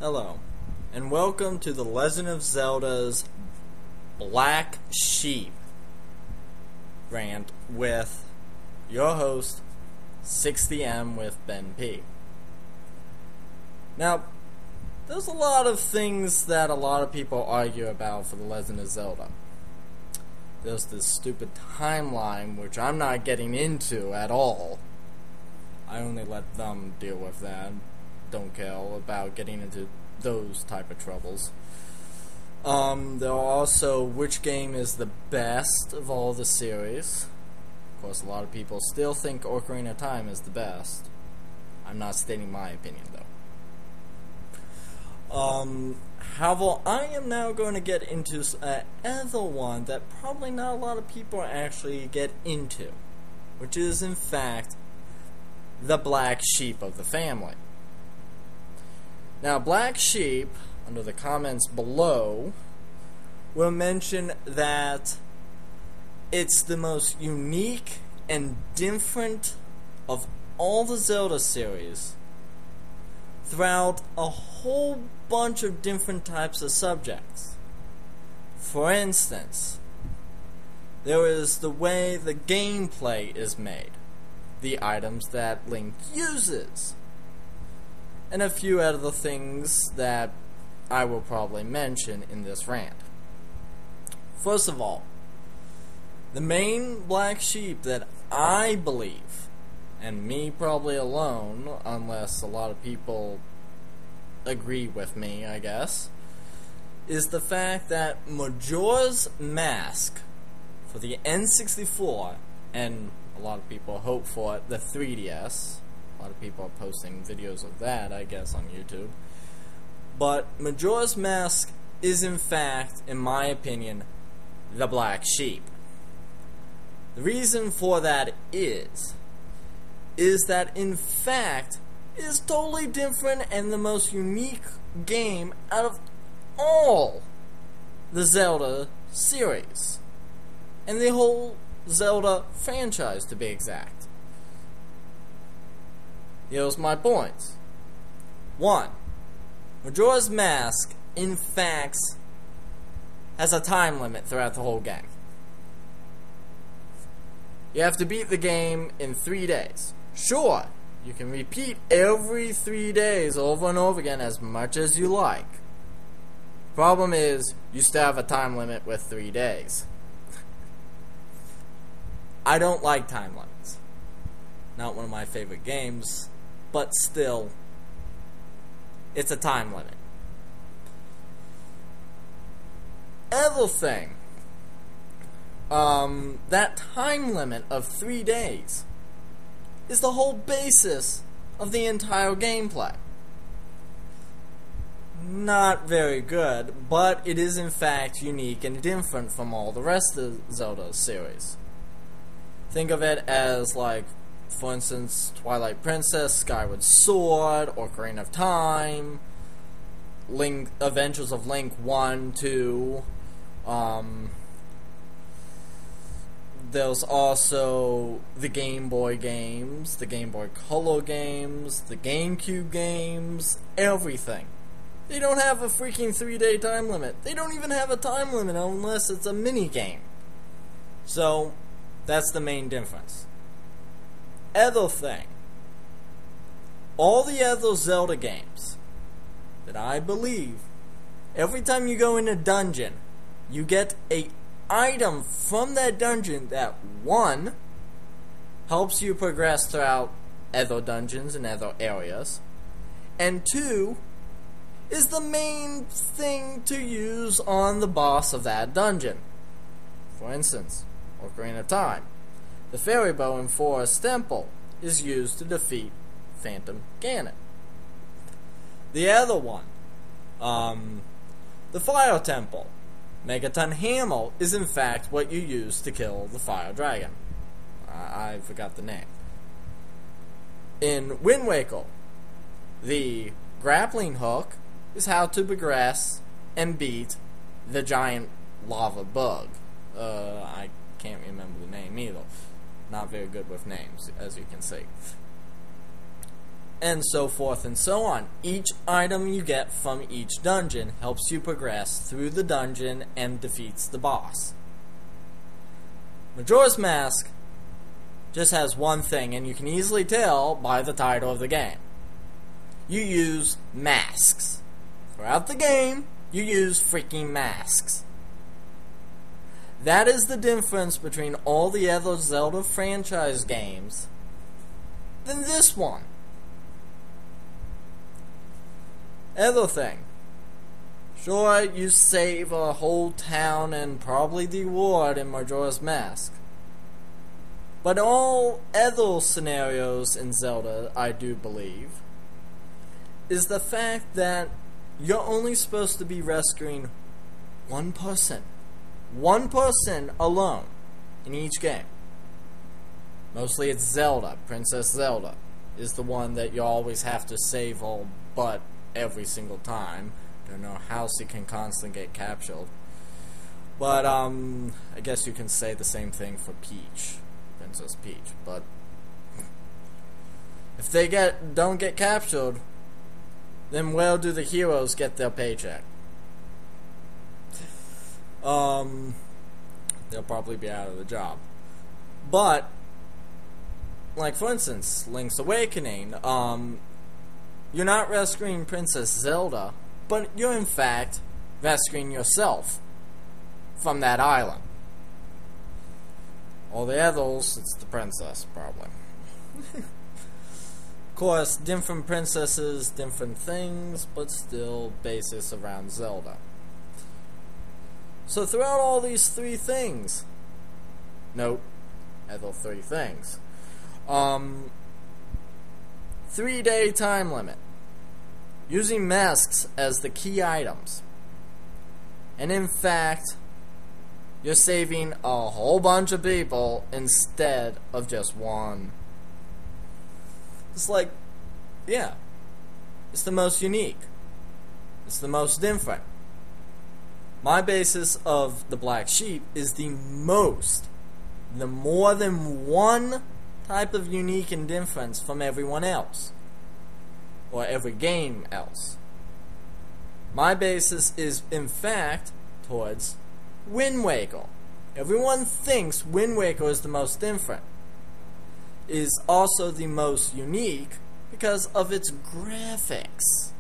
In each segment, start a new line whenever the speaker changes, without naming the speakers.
Hello, and welcome to The Legend of Zelda's Black Sheep rant with your host, 60M with Ben P. Now, there's a lot of things that a lot of people argue about for The Legend of Zelda. There's this stupid timeline, which I'm not getting into at all. I only let them deal with that. Don't care about getting into those type of troubles. There are also which game is the best of all the series. Of course, a lot of people still think Ocarina of Time is the best. I'm not stating my opinion, though. However, I am now going to get into another one that probably not a lot of people actually get into, which is, in fact, the black sheep of the family. Now, Black Sheep, under the comments below, will mention that it's the most unique and different of all the Zelda series throughout a whole bunch of different types of subjects. For instance, there is the way the gameplay is made, the items that Link uses, and a few other things that I will probably mention in this rant. First of all, the main black sheep that I believe, and me probably alone, unless a lot of people agree with me, I guess, is the fact that Majora's Mask for the N64, and a lot of people hope for it, the 3DS. A lot of people are posting videos of that, I guess, on YouTube. But Majora's Mask is, in fact, in my opinion, the black sheep. The reason for that is that, in fact, it is totally different and the most unique game out of all the Zelda series. And the whole Zelda franchise, to be exact. Here's my points. 1. Majora's Mask, in fact, has a time limit throughout the whole game. You have to beat the game in 3 days. Sure, you can repeat every 3 days over and over again as much as you like. Problem is, you still have a time limit with 3 days. I don't like time limits. Not one of my favorite games. But still, it's a time limit. Other thing, that time limit of 3 days is the whole basis of the entire gameplay. Not very good, but it is in fact unique and different from all the rest of the Zelda series. Think of it as like, for instance, Twilight Princess, Skyward Sword, Ocarina of Time, Link, Adventures of Link 1, 2. There's also the Game Boy games, the Game Boy Color games, the GameCube games, everything. They don't have a freaking 3-day time limit. They don't even have a time limit unless it's a mini game. So, that's the main difference. Other thing, all the other Zelda games that I believe, every time you go in a dungeon, you get a item from that dungeon that, 1, helps you progress throughout other dungeons and other areas, and 2, is the main thing to use on the boss of that dungeon. For instance, Ocarina of Time. The fairy bow in Forest Temple is used to defeat Phantom Ganon. The other one, the Fire Temple. Megaton Hammer is in fact what you use to kill the Fire Dragon. I forgot the name. In Wind Waker, the grappling hook is how to progress and beat the giant lava bug. I can't remember the name either. Not very good with names, as you can see. and so forth and so on. Each item you get from each dungeon helps you progress through the dungeon and defeats the boss. Majora's Mask just has one thing, and you can easily tell by the title of the game. You use masks. Throughout the game, you use freaking masks. That is the difference between all the other Zelda franchise games than this one. Other thing. Sure, you save a whole town and probably the world in Majora's Mask. But all other scenarios in Zelda, I do believe, is the fact that you're only supposed to be rescuing one person. One person alone in each game. Mostly it's Zelda. Princess Zelda is the one that you always have to save all but every single time. Don't know how she can constantly get captured. But, I guess you can say the same thing for Peach. Princess Peach. But if they don't get captured, then where do the heroes get their paycheck? They'll probably be out of the job. But, like for instance, Link's Awakening, you're not rescuing Princess Zelda, but you're in fact rescuing yourself from that island. All the others, it's the princess, probably. Of course, different princesses, different things, but still basis around Zelda. So throughout all these three things, note, other three things, 3-day time limit, using masks as the key items, and in fact, you're saving a whole bunch of people instead of just one. It's like, yeah, it's the most unique, it's the most different. My basis of the Black Sheep is the more than one type of unique and difference from everyone else, or every game else. My basis is, in fact, towards Wind Waker. Everyone thinks Wind Waker is the most different. It is also the most unique because of its graphics.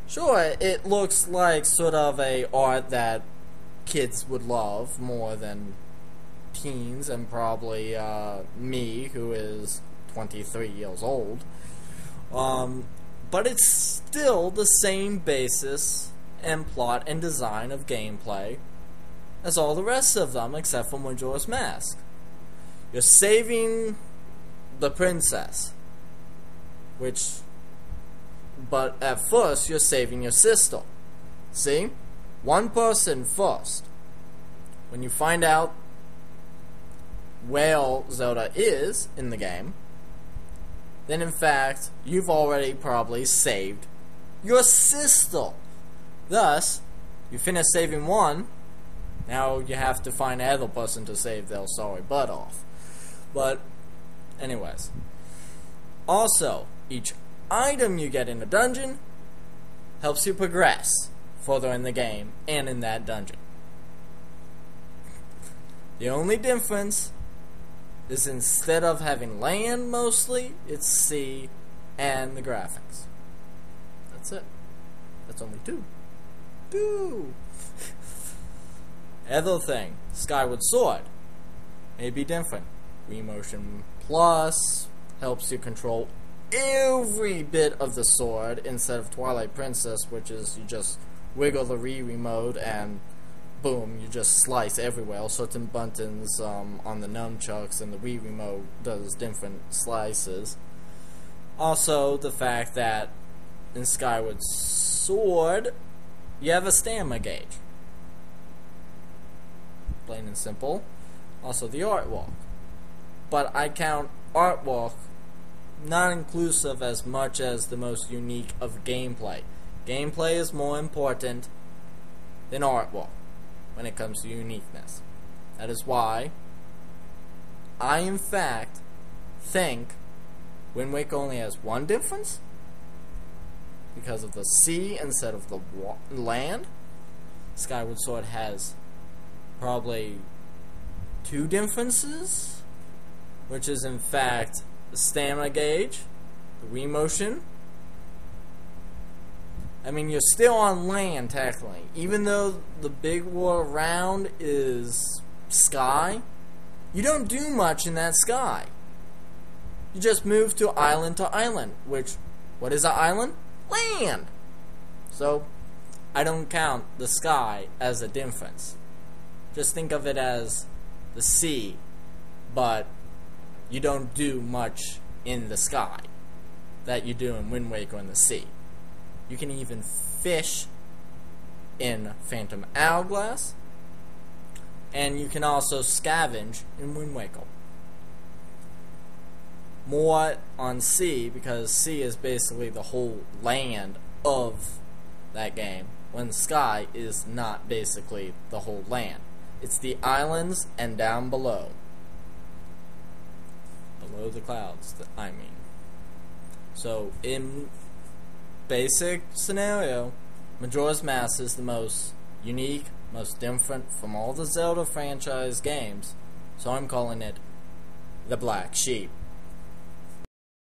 Sure, it looks like sort of a art that kids would love more than teens and probably me, who is 23 years old. But it's still the same basis and plot and design of gameplay as all the rest of them except for Majora's Mask. You're saving the princess, but at first you're saving your sister. See? One person first. When you find out where Zelda is in the game, then in fact you've already probably saved your sister. Thus, you finish saving one, now you have to find another person to save their sorry butt off. But anyways, also each item you get in a dungeon helps you progress further in the game and in that dungeon. The only difference is instead of having land mostly, it's sea and the graphics. That's it. That's only two. Other thing, Skyward Sword may be different. Remotion Plus helps you control every bit of the sword instead of Twilight Princess, which is you just wiggle the remote and boom, you just slice everywhere. Certain buttons on the nunchucks and the Wii remote does different slices. Also, the fact that in Skyward Sword, you have a stamina gauge. Plain and simple. Also, the artwork. But I count artwork not inclusive as much as the most unique of gameplay. Gameplay is more important than artwork when it comes to uniqueness. That is why I, in fact, think Wind Waker only has one difference because of the sea instead of the land. Skyward Sword has probably two differences, which is in fact the stamina gauge, the Wii motion. I mean, you're still on land technically, even though the big world around is sky. You don't do much in that sky. You just move to island, which, what is an island? Land! So, I don't count the sky as a difference. Just think of it as the sea, but you don't do much in the sky that you do in Wind Waker in the sea. You can even fish in Phantom Hourglass, and you can also scavenge in Wind Waker. More on sea, because sea is basically the whole land of that game, when sky is not basically the whole land. It's the islands and down below. Below the clouds, I mean. So, in basic scenario, Majora's Mask is the most unique, most different from all the Zelda franchise games, so I'm calling it the Black Sheep.